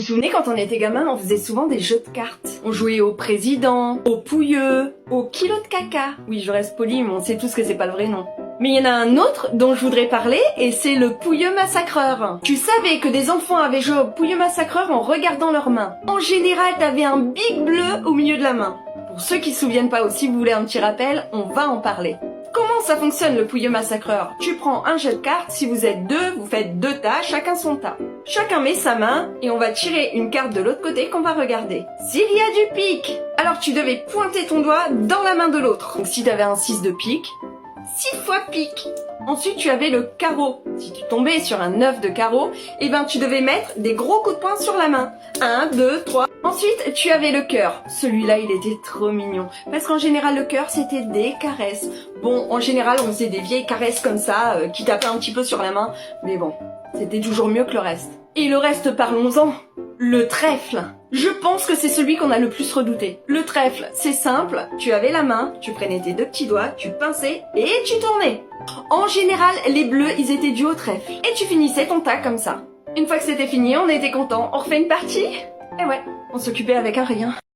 Vous vous souvenez, quand on était gamin, on faisait souvent des jeux de cartes. On jouait au président, au pouilleux, au kilo de caca. Oui, je reste poli, mais on sait tous que c'est pas le vrai nom. Mais il y en a un autre dont je voudrais parler, et c'est le pouilleux massacreur. Tu savais que des enfants avaient joué au pouilleux massacreur en regardant leurs mains. En général, t'avais un big bleu au milieu de la main. Pour ceux qui se souviennent pas aussi, vous voulez un petit rappel, on va en parler. Comment ça fonctionne le pouilleux massacreur? Tu prends un jeu de cartes, si vous êtes deux, vous faites deux tas, chacun son tas. Chacun met sa main et on va tirer une carte de l'autre côté qu'on va regarder. S'il y a du pique, alors tu devais pointer ton doigt dans la main de l'autre. Donc si tu avais un 6 de pique, 6 fois pique. Ensuite tu avais le carreau. Si tu tombais sur un 9 de carreau, eh ben tu devais mettre des gros coups de poing sur la main. 1, 2, 3. Ensuite, tu avais le cœur. Celui-là, il était trop mignon. Parce qu'en général, le cœur, c'était des caresses. Bon, en général, on faisait des vieilles caresses comme ça, qui tapaient un petit peu sur la main. Mais bon, c'était toujours mieux que le reste. Et le reste, parlons-en. Le trèfle. Je pense que c'est celui qu'on a le plus redouté. Le trèfle, c'est simple. Tu avais la main, tu prenais tes deux petits doigts, tu pinçais et tu tournais. En général, les bleus, ils étaient dus au trèfle. Et tu finissais ton tas comme ça. Une fois que c'était fini, on était content. On refait une partie? Eh ouais, on s'occupait avec un rien.